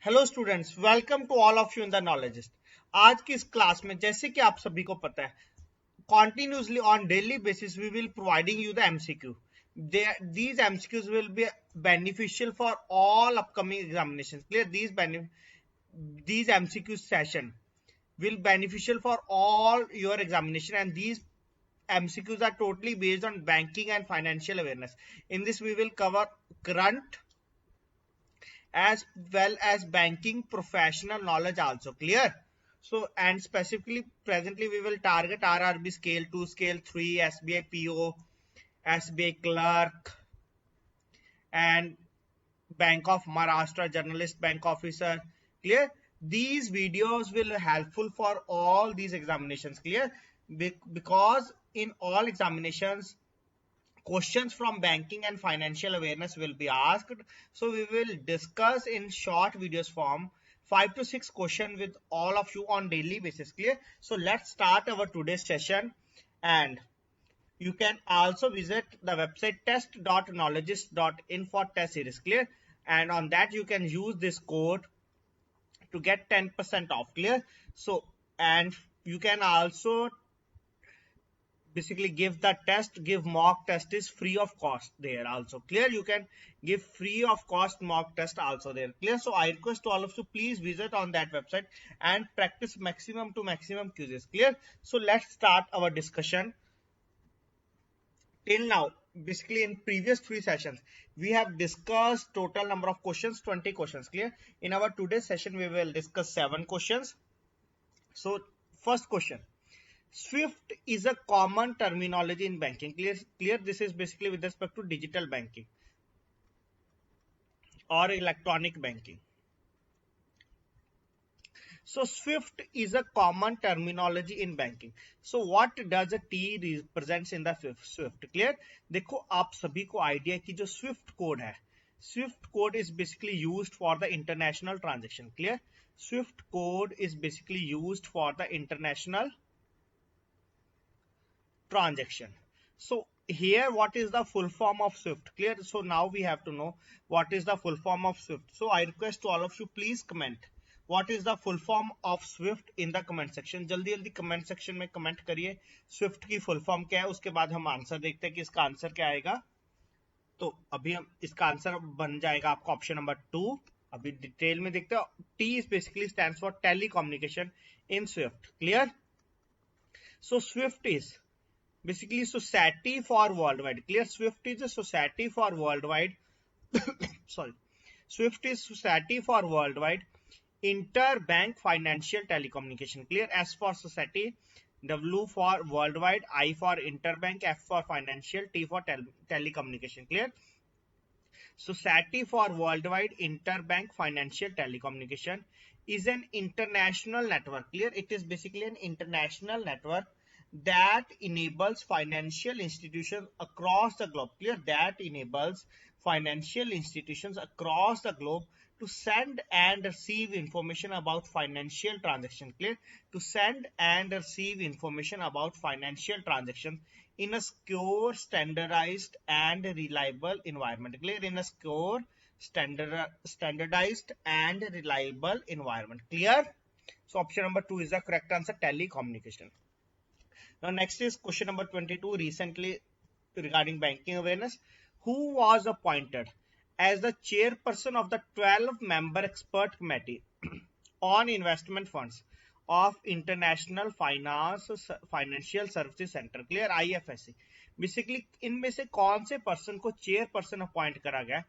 Hello students, welcome to all of you in the knowledgist. आज की इस class में जैसे कि आप सभी को पता है, continuously on daily basis we will providing you the MCQ. These MCQs will be beneficial for all upcoming examinations. Clear? These MCQ session will beneficial for all your examination, and these MCQs are totally based on banking and financial awareness. In this we will cover current as well as banking professional knowledge also. Clear? So, and specifically presently we will target RRB scale 2, scale 3, SBI PO, SBI clerk, and Bank of Maharashtra journalist bank officer. Clear? These videos will helpful for all these examinations. Clear? Because in all examinations questions from banking and financial awareness will be asked. So we will discuss in short videos form 5 to 6 questions with all of you on daily basis. Clear? So let's start our today's session, and you can also visit the website test.knowledgeist.in for test series. Clear? And on that you can use this code to get 10% off. Clear? So, and you can also basically give the test, give mock test is free of cost there also. Clear? You can give free of cost mock test also there. Clear? So I request to all of you, please visit on that website and practice maximum to maximum quizzes. Clear? So let's start our discussion. Till now, basically in previous 3 sessions we have discussed total number of questions, 20 questions. Clear? In our today's session we will discuss 7 questions. So first question: Swift is a common terminology in banking. Clear. This is basically with respect to digital banking or electronic banking. So Swift is a common terminology in banking. So what does a T represents in the Swift? Clear? देखो आप सभी को idea कि जो Swift code है, Swift code is basically used for the international transaction. Clear? Swift code is basically used for the international transaction. So here what is the full form of Swift? Clear? So now we have to know what is the full form of Swift. So I request to all of you, please comment what is the full form of Swift in the comment section. जल्दी जल्दी comment section में comment करिए Swift की full form क्या है, उसके बाद हम आंसर देखते हैं कि इसका आंसर क्या आएगा. तो अभी हम इसका आंसर बन जाएगा आपका ऑप्शन नंबर 2. अभी डिटेल में देखते हैं. T is basically stands for telecommunication in Swift. Clear? So Swift is basically society for worldwide. Clear? Swift is a society for worldwide sorry, Swift is society for worldwide interbank financial telecommunication. Clear? S for society, W for worldwide, I for interbank, F for financial, T for telecommunication. Clear? Society for worldwide interbank financial telecommunication is an international network. Clear? It is basically an international network that enables financial institutions across the globe. Clear? That enables financial institutions across the globe to send and receive information about financial transactions. Clear? To send and receive information about financial transactions in a secure, standardized and reliable environment. Clear? In a secure, standardized and reliable environment. Clear? So option number 2 is the correct answer, telecommunication. Now next is question number 22, recently regarding banking awareness. Who was appointed as the chairperson of the 12-member expert committee on investment funds of International Financial Services Center? Clear? IFSC. Basically इनमें से कौन से person को chairperson appoint करा गया?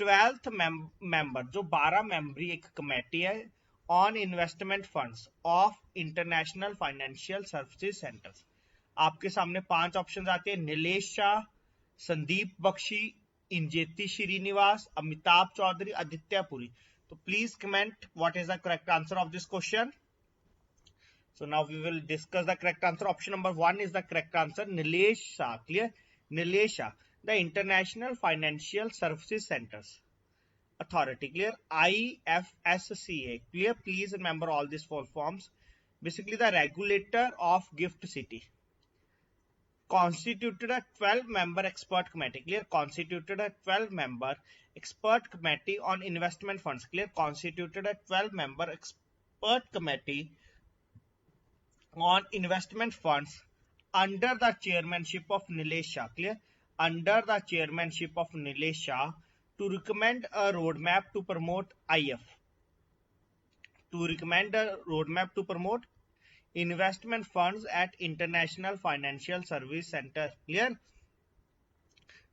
12th member, जो 12 मेंबरी एक committee है on investment funds of international financial services centres. आपके सामने 5 ऑप्शन आते हैं: नीलेश शाह, संदीप बख्शी, इंजेती श्रीनिवास, अमिताभ चौधरी, आदित्य पुरी. तो please comment what is the correct answer of this question. So now we will discuss the correct answer. Option number 1 is the correct answer, Nilesh Shah. Clear? Nilesh Shah, the International Financial Services Centers Authority. Clear? IFSCA. Clear? Please remember all these full forms. Basically the regulator of GIFT City. constituted a 12-member expert committee. Clear? Constituted a 12-member expert committee on investment funds. Clear? Constituted a 12-member expert committee on investment funds under the chairmanship of Nilesh Shah. Clear? Under the chairmanship of Nilesh Shah to recommend a roadmap to promote IF. To recommend a roadmap to promote investment funds at International Financial Service Center. Clear?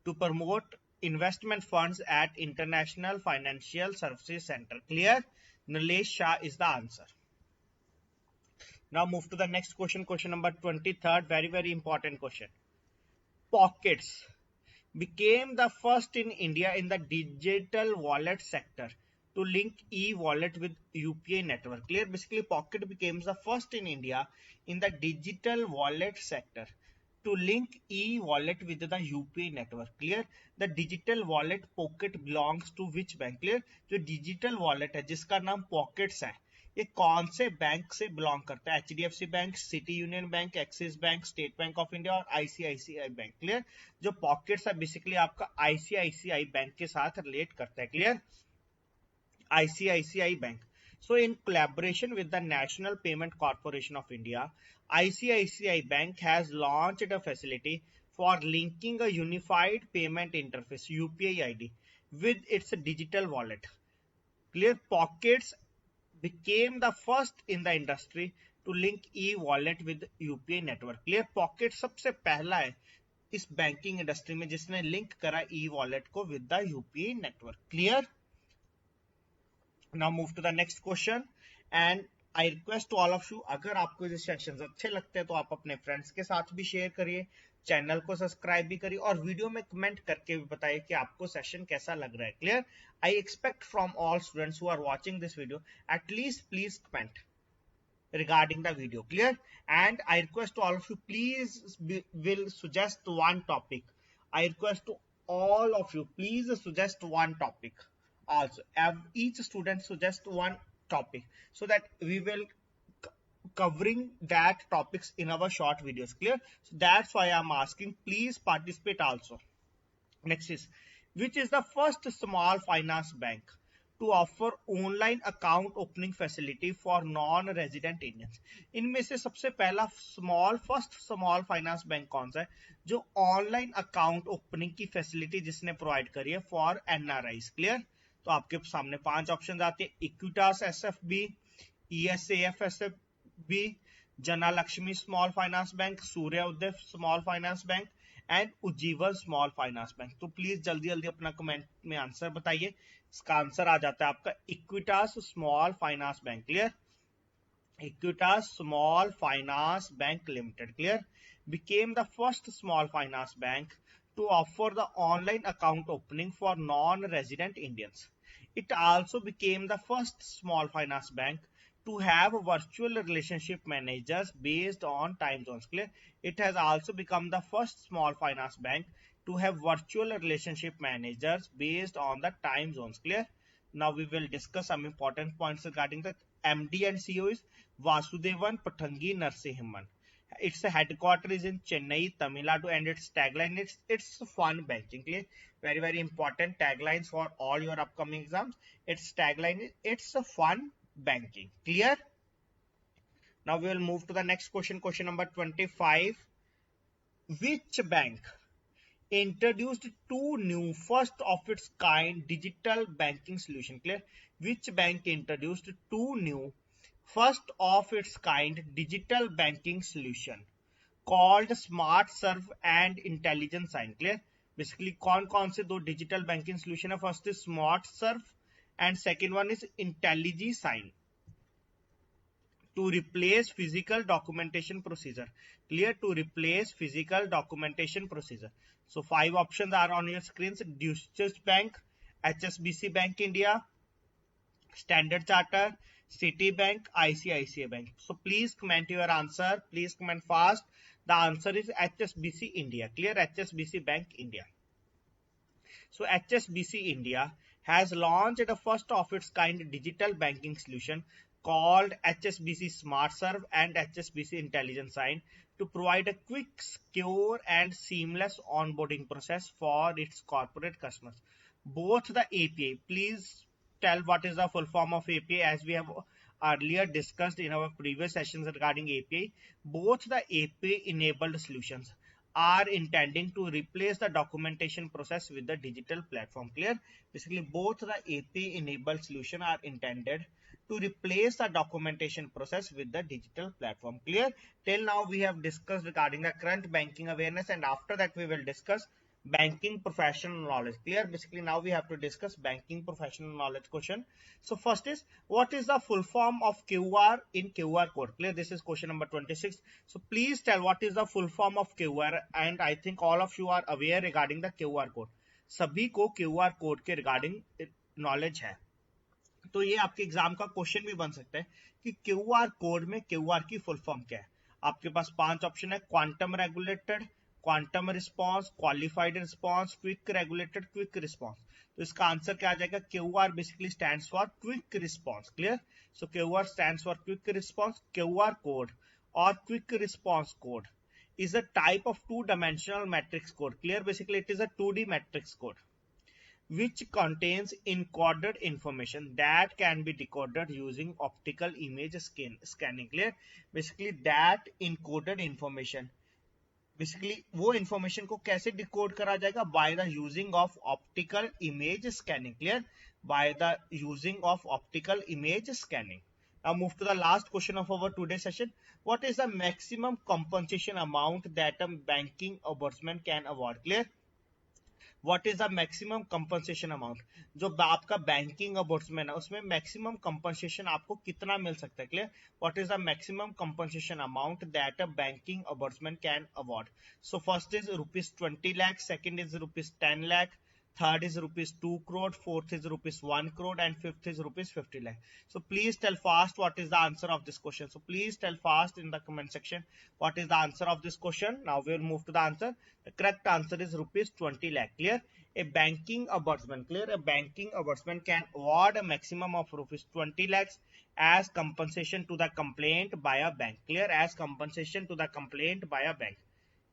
To promote investment funds at International Financial Services Center. Clear? Nilesh Shah is the answer. Now move to the next question. Question number 23rd. Very important question. Pockets became the first in India in the digital wallet sector to link e-wallet with UPI network. Clear? Basically, Pocket became the first in India in the digital wallet sector to link e-wallet with the UPI network. Clear? The digital wallet Pocket belongs to which bank? Clear? जो digital wallet है जिसका नाम Pockets है, ये कौन से bank से belong करता है? HDFC bank, city union bank, axis bank, state bank of India और ICICI बैंक. क्लियर? जो पॉकेट्स है बेसिकली आपका ICICI बैंक के साथ रिलेट करता है. Clear? ICICI bank. So in collaboration with the National Payment Corporation of India, ICICI Bank has launched a facility for linking a unified payment interface UPI ID with its digital wallet. Clear? Pockets became the first in the industry to link e-wallet with UPI network. Clear? Pocket सबसे पहला है इस banking industry में जिसने link करा e-wallet को with the UPI network. Clear? Now move to the next question and I request to all of you, अगर आपको ये सेशंस अच्छे लगते हैं तो आप अपने फ्रेंड्स के साथ भी शेयर करिए, चैनल को सब्सक्राइब भी करिए और वीडियो में कमेंट करके भी बताइए कि आपको सेशन कैसा लग रहा है. Clear? I expect from all students who are watching this video at least please comment regarding the video. Clear? And I request to all of you, please will suggest one topic. I request to all of you, please suggest one topic. Also, each student suggest one topic so that we will covering that topics in our short videos. Clear? So that's why I'm asking, please participate also. Next is, which is the first small finance bank to offer online account opening facility for non-resident Indians? इनमें से सबसे पहला first small finance bank कौन सा है जो online account opening की facility जिसने प्रोवाइड करी है फॉर NRIs? क्लियर? तो आपके सामने 5 ऑप्शन आते हैं. इक्विटास SFB, ESAF SFB, जना Lakshmi small finance bank, Surya Uday small finance bank and Ujjivan small finance bank. तो प्लीज जल्दी जल्दी अपना कमेंट में आंसर बताइए. इसका आंसर आ जाता है आपका Equitas small finance bank. Clear? Equitas small finance bank limited. Clear? became the first small finance bank to offer the online account opening for non-resident Indians. It also became the first small finance bank to have virtual relationship managers based on time zones. Clear? It has also become the first small finance bank to have virtual relationship managers based on the time zones. Clear? Now we will discuss some important points regarding the MD and CEO is Vasudevan Pathangi Narasimhan. Its headquarters is in Chennai, Tamil Nadu, and its tagline is "It's fun banking." Clear? Very important taglines for all your upcoming exams. Its tagline is "It's fun banking." Clear? Now we will move to the next question. Question number 25. Which bank introduced two new first of its kind digital banking solution? Clear? Which bank introduced two new first of its kind digital banking solution called SmartServe and Intelligent Sign? Clear? Basically कौन से दो digital banking solution है? First is SmartServe and second one is Intelligent Sign to replace physical documentation procedure. Clear? To replace physical documentation procedure. So 5 options are on your screens: Deutsche Bank, HSBC Bank India, Standard Chartered, Citibank, ICICI Bank. So please comment your answer. Please comment fast. The answer is HSBC India. Clear? HSBC Bank India. So HSBC India has launched the first of its kind digital banking solution called HSBC SmartServe and HSBC Intelligent Sign to provide a quick, secure, and seamless onboarding process for its corporate customers. Both the API, please tell what is the full form of API, as we have earlier discussed in our previous sessions regarding API. Both the API enabled solutions are intending to replace the documentation process with the digital platform. Clear? Basically, both the API enabled solution are intended to replace the documentation process with the digital platform. Clear? Till now we have discussed regarding the current banking awareness, and after that we will discuss banking professional knowledge. Clear? Basically now we have to discuss banking professional knowledge question. So first is, what is the full form of QR in QR code? Clear? This is question number 26. So please tell what is the full form of QR, and I think all of you are aware regarding the QR code. सभी को QR code के regarding knowledge है, तो ये आपके exam का question भी बन सकता है कि क्यूआर कोड में क्यूआर की फुल फॉर्म क्या है. आपके पास 5 ऑप्शन है: quantum regulated, quantum response, qualified response, quick regulated, quick response. तो इसका आंसर क्या आ जाएगा? QR basically stands for quick response. Clear? So QR stands for quick response. QR code और quick response code is a type of two-dimensional matrix code. Clear? Basically it is a 2D matrix code which contains encoded information that can be decoded using optical image scanning. Clear? Basically that encoded information, basically वो information को कैसे decode करा जाएगा? By the using of optical image scanning. Clear? By the using of optical image scanning. Now move to the last question of our today's session. What is the maximum compensation amount that a banking ombudsman can award? Clear? What is the maximum compensation amount? जो आपका banking ombudsman है उसमें maximum compensation आपको कितना मिल सकता है? Clear? What is the maximum compensation amount that a banking ombudsman can award? So first is rupees 20 lakh, second is rupees 10 lakh, third is rupees 2 crore, fourth is rupees 1 crore, and fifth is rupees 50 lakh. So please tell fast what is the answer of this question. So please tell fast in the comment section what is the answer of this question. Now we will move to the answer. The correct answer is rupees 20 lakh. Clear? A banking ombudsman, clear? A banking ombudsman can award a maximum of rupees 20 lakhs as compensation to the complaint by a bank. Clear? As compensation to the complaint by a bank.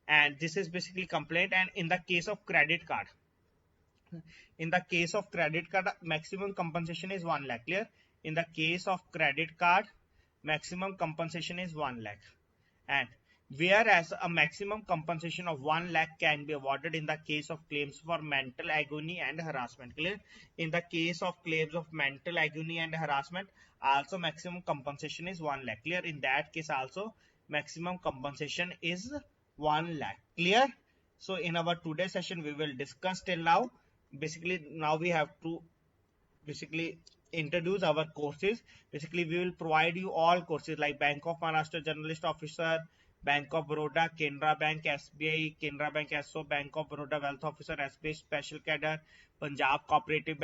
And this is basically complaint. And in the case of credit card, maximum compensation is 1 lakh. Clear? In the case of credit card, maximum compensation is 1 lakh. And whereas a maximum compensation of 1 lakh can be awarded in the case of claims for mental agony and harassment. Clear? In the case of claims of mental agony and harassment, also maximum compensation is 1 lakh. Clear? In that case also maximum compensation is 1 lakh. Clear? So in our today's session we will discuss till now. Basically now we have to basically introduce our courses. Basically we will provide you all courses like Bank of Maharashtra Journalist Officer, Bank of Baroda, Canara Bank, SBI, Canara Bank SO, Bank of Baroda Wealth Officer, SBI Special Cadre, Punjab Cooperative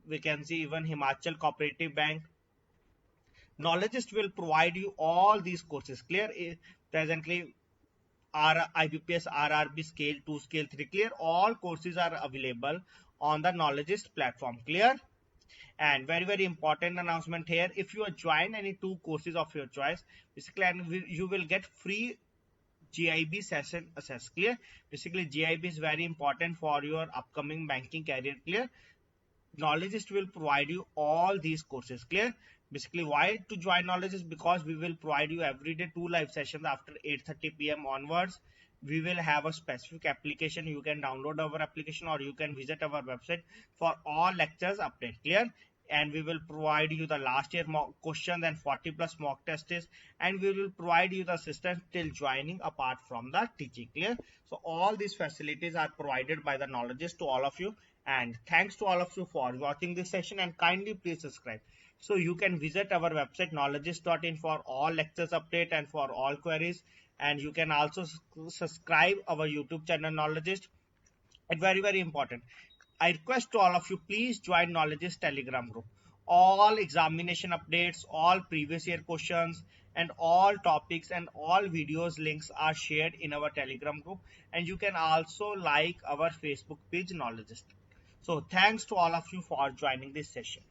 Vacancy, even Himachal Cooperative Bank. Knowledgeist will provide you all these courses. Clear? Presently IBPS, RRB Scale 2, Scale 3. Clear? All courses are available on the Knowledgeist platform. Clear? And very important announcement here: if you join any 2 courses of your choice, basically you will get free GIB session access. Clear? Basically GIB is very important for your upcoming banking career. Clear? Knowledgeist will provide you all these courses. Clear? Basically why to join Knowledgeist? Because we will provide you every day 2 live sessions after 8:30 PM onwards. We will have a specific application. You can download our application or you can visit our website for all lectures update. Clear? And we will provide you the last year mock questions and 40+ mock tests, and we will provide you the assistance till joining apart from the teaching. Clear? So all these facilities are provided by the Knowledgeist to all of you, and thanks to all of you for watching this session, and kindly please subscribe. So you can visit our website knowledgeist.in for all lectures update and for all queries, and you can also subscribe our YouTube channel Knowledgeist. And very important, I request to all of you, please join Knowledgeist Telegram group. All examination updates, all previous year questions, and all topics and all videos links are shared in our Telegram group, and you can also like our Facebook page Knowledgeist. So thanks to all of you for joining this session.